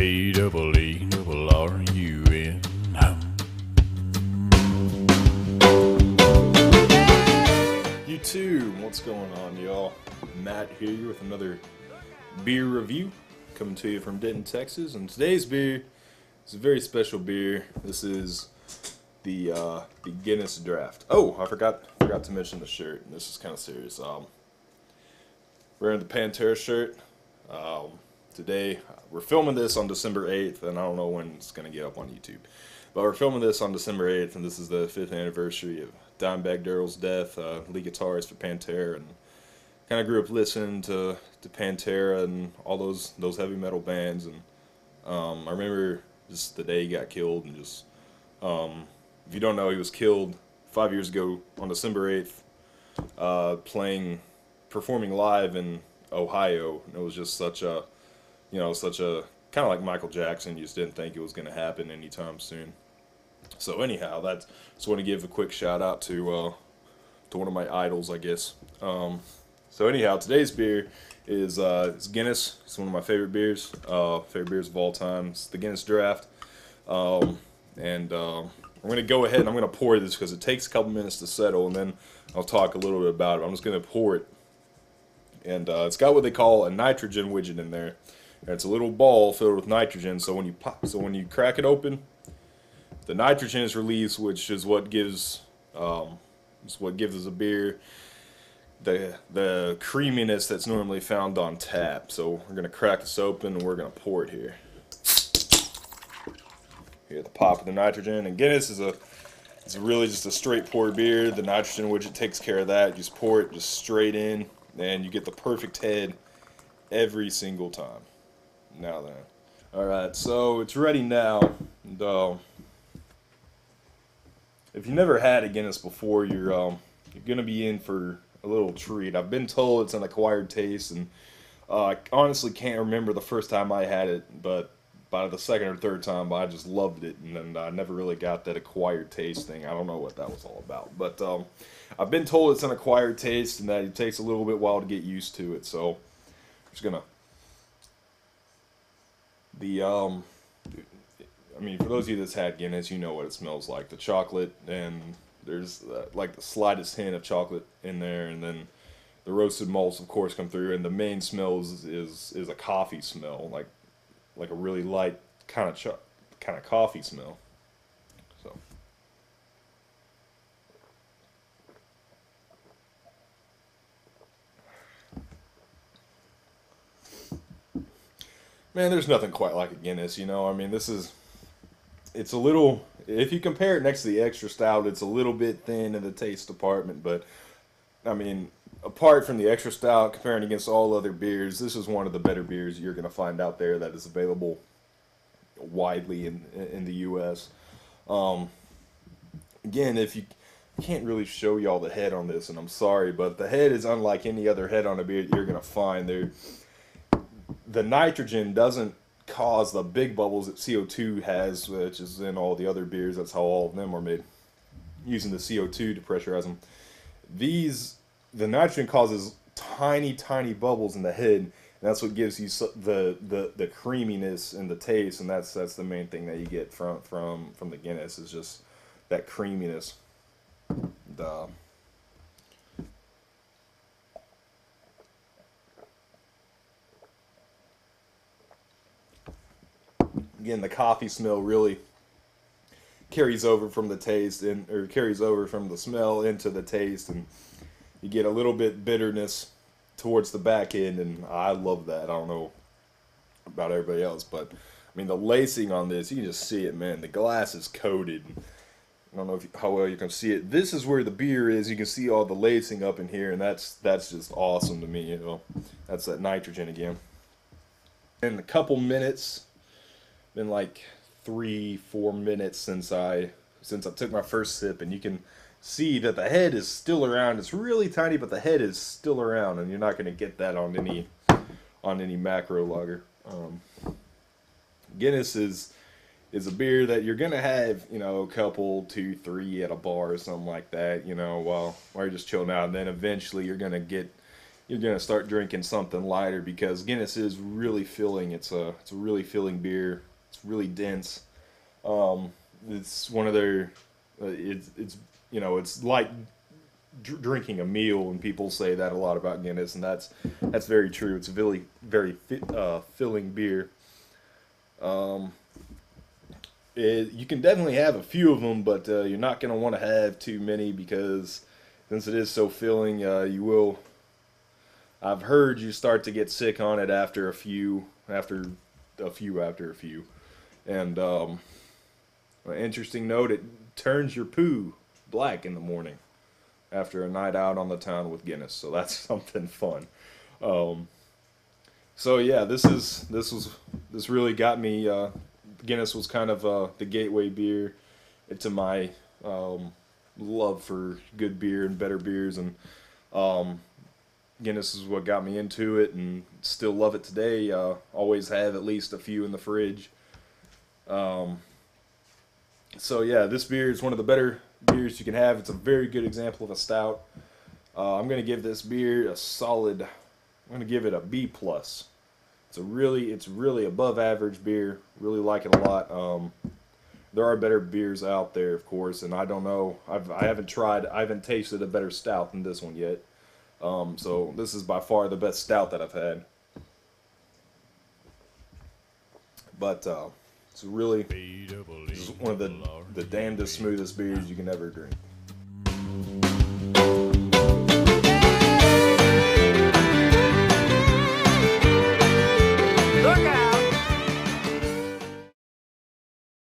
P-double-E-double-R-U-N. YouTube, what's going on, y'all? Matt here with another beer review coming to you from Denton, Texas. And today's beer is a very special beer. This is the Guinness Draught. Oh, I forgot to mention the shirt. This is kind of serious. Wearing the Pantera shirt. Today, we're filming this on December 8th, and I don't know when it's going to get up on YouTube. But we're filming this on December 8th, and this is the 5th anniversary of Dimebag Darrell's death, lead guitarist for Pantera, and kind of grew up listening to Pantera and all those heavy metal bands. And I remember just the day he got killed, and just, if you don't know, he was killed 5 years ago on December 8th, performing live in Ohio. And it was just such a kind of like Michael Jackson. You just didn't think it was going to happen anytime soon. So anyhow, just want to give a quick shout out to one of my idols, I guess. So anyhow, today's beer is it's Guinness. It's one of my favorite beers of all time. It's the Guinness Draught. I'm going to go ahead and I'm going to pour this because it takes a couple minutes to settle, and then I'll talk a little bit about it. I'm just going to pour it. And it's got what they call a nitrogen widget in there. And it's a little ball filled with nitrogen. So when you crack it open, the nitrogen is released, which is what gives us a beer the creaminess that's normally found on tap. So we're gonna crack this open and we're gonna pour it here. Here, the pop of the nitrogen. And Guinness it's really just a straight pour beer. The nitrogen widget takes care of that. You just pour it just straight in, and you get the perfect head every single time. Now then, all right, so it's ready now. And, if you never had a Guinness before, you're gonna be in for a little treat. I've been told it's an acquired taste, and I honestly can't remember the first time I had it, but by the second or third time, I just loved it, and I never really got that acquired taste thing. I don't know what that was all about, but I've been told it's an acquired taste, and that it takes a little bit while to get used to it. So I'm just gonna. I mean, for those of you that's had Guinness, you know what it smells like. The chocolate, and there's like the slightest hint of chocolate in there, and then the roasted malts, of course, come through, and the main smell is a coffee smell, like a really light kind of coffee smell. So. Man, there's nothing quite like a Guinness, you know. I mean, it's a little, if you compare it next to the extra stout, it's a little bit thin in the taste department, but, I mean, apart from the extra stout, comparing against all other beers, this is one of the better beers you're going to find out there that is available widely in the U.S. Again, if you can't really show y'all the head on this, and I'm sorry, but the head is unlike any other head on a beer that you're going to find there. The nitrogen doesn't cause the big bubbles that CO2 has, which is in all the other beers. That's how all of them are made, using the CO2 to pressurize them. The nitrogen causes tiny bubbles in the head, and that's what gives you the creaminess and the taste, and that's the main thing that you get from the Guinness, is just that creaminess. Again, the coffee smell really carries over from the taste, or carries over from the smell into the taste, and you get a little bit bitterness towards the back end, and I love that. I don't know about everybody else, but I mean, the lacing on this, you can just see it, man. The glass is coated. I don't know how well you can see it. This is where the beer is. You can see all the lacing up in here, and that's just awesome to me. You know, that's that nitrogen again. In a couple minutes. Been like 3-4 minutes since I took my first sip, and you can see that the head is still around. It's really tiny, but the head is still around, and you're not going to get that on any macro lager. Guinness is a beer that you're going to have, you know, a couple, 2, 3 at a bar or something like that, you know, while you're just chilling out, and then eventually you're going to get you're gonna start drinking something lighter because Guinness is really filling. It's a really filling beer. It's really dense. It's one of their it's it's like drinking a meal, and people say that a lot about Guinness, and that's very true. It's a very filling beer. Um, you can definitely have a few of them, but you're not going to want to have too many because since it is so filling, you will. I've heard you start to get sick on it after a few, after a few. And an interesting note: it turns your poo black in the morning after a night out on the town with Guinness. So that's something fun. Um, so yeah, this really got me. Guinness was kind of the gateway beer to my um, love for good beer and better beers, and um, Guinness is what got me into it, and still love it today. Always have at least a few in the fridge. Um, so yeah, this beer is one of the better beers you can have. It's a very good example of a stout. I'm gonna give this beer a solid. I'm gonna give it a B plus. It's really above average beer. Really like it a lot. There are better beers out there, of course, and I don't know. I haven't tried. I haven't tasted a better stout than this one yet. So this is by far the best stout that I've had. But it's really this is one of the damnedest smoothest beers you can ever drink.